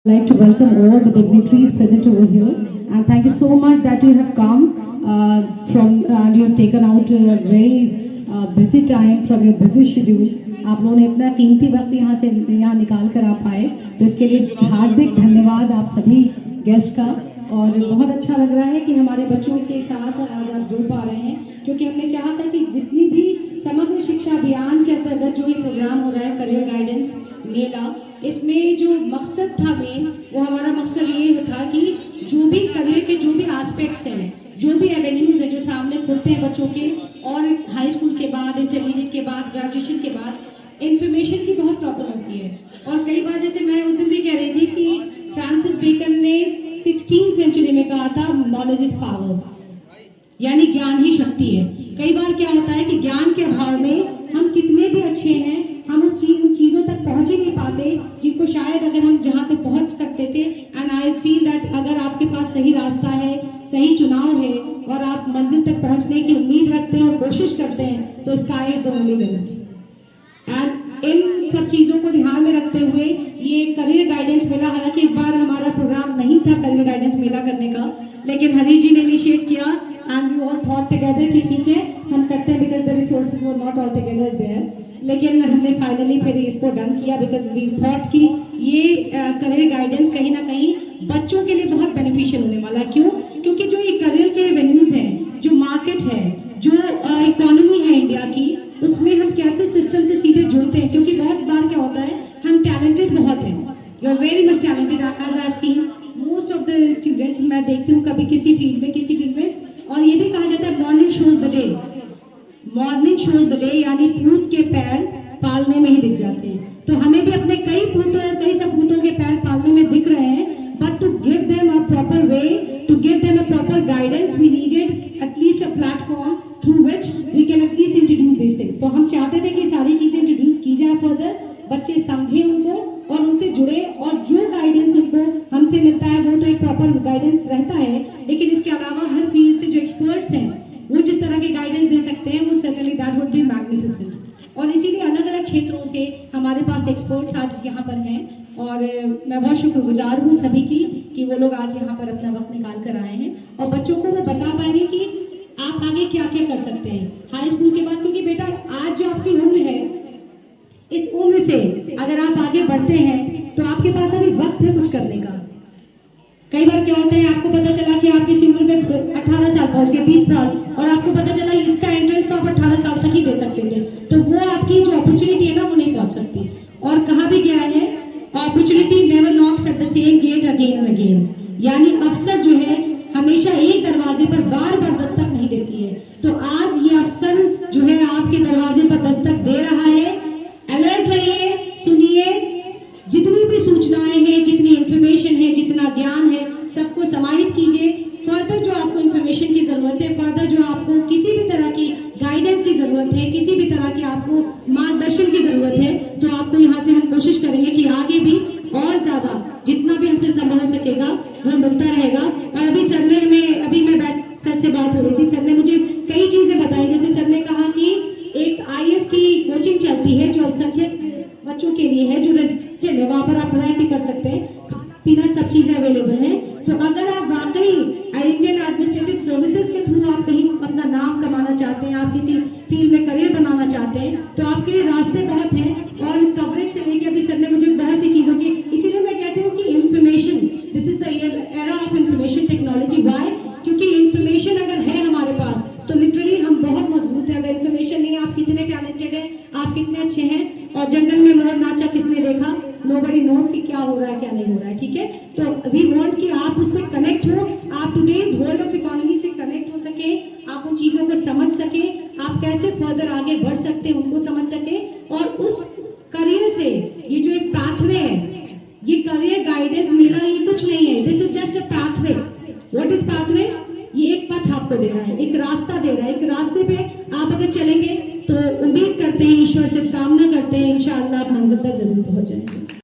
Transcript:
Like to welcome all the dignitaries present over here, and thank you so much that you have come and you have taken out a very busy time from your busy schedule. आप लोगों ने इतना कीमती वक्त यहाँ निकाल कर आ पाए, तो इसके लिए हार्दिक धन्यवाद आप सभी गेस्ट का। और बहुत अच्छा लग रहा है कि हमारे बच्चों के साथ आज आप जुड़ पा रहे हैं, क्योंकि हमने चाहा था कि जितनी भी समग्र शिक्षा अभियान के अंतर्गत जो ये प्रोग्राम हो रहा है करियर गाइडेंस मेला, इसमें जो मकसद था मेन, वो हमारा मकसद ये था कि जो भी करियर के जो भी एस्पेक्ट्स हैं, जो भी एवेन्यूज हैं जो सामने खुलते हैं बच्चों के, और हाई स्कूल के बाद, इंटरमीडिएट के बाद, ग्रेजुएशन के बाद इन्फॉर्मेशन की बहुत प्रॉब्लम होती है। और कई बार, जैसे मैं उस दिन भी कह रही थी कि फ्रांसिस बेकन ने 16वीं सेंचुरी में कहा था नॉलेज इज पावर, यानी ज्ञान ही शक्ति है। कई बार क्या होता है कि ज्ञान के अभाव में हम कितने भी अच्छे हैं, हम उन चीज़ों तक पहुंच ही नहीं पाते जिनको शायद अगर हम जहां तक पहुंच सकते थे। एंड आई फील दैट अगर आपके पास सही रास्ता है, सही चुनाव है, और आप मंजिल तक पहुंचने की उम्मीद रखते हैं और कोशिश करते हैं, तो sky is the only limit. And in सब चीज़ों को ध्यान में रखते हुए ये करियर गाइडेंस मेला, हालांकि इस बार हमारा प्रोग्राम नहीं था करियर गाइडेंस मेला करने का, लेकिन हरीश जी ने इनिशिएट किया and we all thought together कि ठीक है हम करते हैं, because the resources were not all together there. लेकिन हमने फाइनली फिर इसको डन किया, बिकॉज वी थॉट कि ये करियर गाइडेंस कहीं ना कहीं बच्चों के लिए बहुत बेनिफिशियल होने वाला है। क्यों? क्योंकि जो ये करियर के वेन्यूज हैं, जो मार्केट है, जो इकोनॉमी है इंडिया की, उसमें हम कैसे सिस्टम से सीधे जुड़ते हैं। क्योंकि बहुत बार क्या होता है, हम टैलेंटेड बहुत हैं, you are very much talented, as I have seen most of the students. मैं देखती हूँ कभी किसी फील्ड में, और ये भी कहा जाता है morning shows the day, morning shows the day, यानी पूत के पैर पालने में ही दिख जाते हैं। तो हमें भी अपने कई पूतों और कई सपूतों के पैर पालने में दिख रहे हैं, but to give them a proper way, to give them a proper guidance, we needed at least a platform through which we can at least introduce this things. तो हम चाहते थे कि सारी चीजें इंट्रोड्यूस की जाए फर्दर, बच्चे समझें उनको और उनसे जुड़े, और जो गाइडेंस उनको हमसे मिलता है वो तो एक प्रॉपर गाइडेंस रहता है, लेकिन इसके अलावा हर फील्ड से जो एक्सपर्ट्स हैं वो जिस तरह के गाइडेंस दे सकते हैं, वो certainly that would be magnificent. और इसीलिए अलग अलग क्षेत्रों से हमारे पास एक्सपर्ट्स आज यहाँ पर हैं, और मैं बहुत शुक्रगुजार हूँ सभी की कि वो लोग आज यहाँ पर अपना वक्त निकाल कर आए हैं और बच्चों को वो बता पाएंगे कि आप आगे क्या क्या कर सकते हैं हाई स्कूल के बाद। क्योंकि बेटा आज जो आपकी उम्र है, इस उम्र से अगर आप आगे बढ़ते हैं तो आपके पास अभी वक्त है कुछ करने का। कई बार क्या होता है, आपको पता चला कि आप किसी उम्र में 18 साल पहुंच गए, 20 साल, और आपको पता चला इसका एंट्रेंस तो आप 18 साल तक ही दे सकते थे, तो वो आपकी जो अपॉर्चुनिटी है ना वो नहीं पहुंच सकती। और कहा भी गया है, opportunity never knocks at the same gate again and again, यानी अवसर जो है हमेशा एक दरवाजे पर बार बार दस्तक नहीं देती है। तो आज ये अवसर जो है आपके दरवाजे पर दस्तक दे रहा है। अलर्ट रहिए, सुनिए, जितनी भी सूचनाएं हैं, जितनी इंफॉर्मेशन है, जितना ज्ञान है, सबको समाहित कीजिए। फर्दर जो आपको इंफॉर्मेशन की जरूरत है, फर्दर जो आपको किसी भी तरह की गाइडेंस की जरूरत है, किसी भी तरह की आपको मार्गदर्शन की जरूरत है, तो आपको यहाँ से हम कोशिश करेंगे कि आगे भी और ज्यादा जितना भी हमसे संभव हो सकेगा वो मिलता रहेगा। और अभी सर ने हमें, अभी मैं सर से बात हो रही थी, सर ने मुझे कई चीजें बताई। जैसे सर ने कहा कि एक IAS की कोचिंग चलती है जो अल्पसंख्यक बच्चों के लिए है, जो रेजिडेंशियल है, वहाँ पर आप पढ़ाई भी कर सकते हैं, खाना पीना सब चीजें अवेलेबल हैं। तो अगर आप वाकई इंडियन एडमिनिस्ट्रेटिव सर्विसेज के थ्रू आप कहीं अपना नाम कमाना चाहते हैं, आप किसी फील्ड में करियर बनाना चाहते हैं, तो आपके लिए रास्ते बहुत हैं। और कवरेज से लेके अभी सर ने मुझे बहुत सी चीजों की, इसीलिए मैं कहती हूँ कि information, this is the era of information technology. Why? क्योंकि इंफॉर्मेशन अगर है हमारे पास तो लिटरली हम बहुत मजबूत है। अगर इंफॉर्मेशन नहीं है, आप कितने टैलेंटेड हैं, आप कितने अच्छे हैं, और जंगल में मोर नाचा किसने देखा, नोबडी नोज कि क्या हो रहा है क्या नहीं हो रहा है। ठीक है, तो वी वांट कि आप उससे कनेक्ट हो, आप टुडेज वर्ल्ड ऑफ इकोनॉमी से कनेक्ट हो सके, आप उन चीजों को समझ सके, आप कैसे फर्दर आगे बढ़ सकते हैं उनको समझ सके। और उस करियर से ये जो एक पाथवे है, ये करियर गाइडेंस मेला ये कुछ नहीं है, this is just a pathway. What is pathway? ये एक पथ आपको दे रहा है, एक रास्ता दे रहा है। एक रास्ते पे आप अगर चलेंगे तो उम्मीद करते हैं, ईश्वर से कामना करते हैं, इंशाअल्लाह आप मंजिल तक जरूर पहुंच जाएंगे।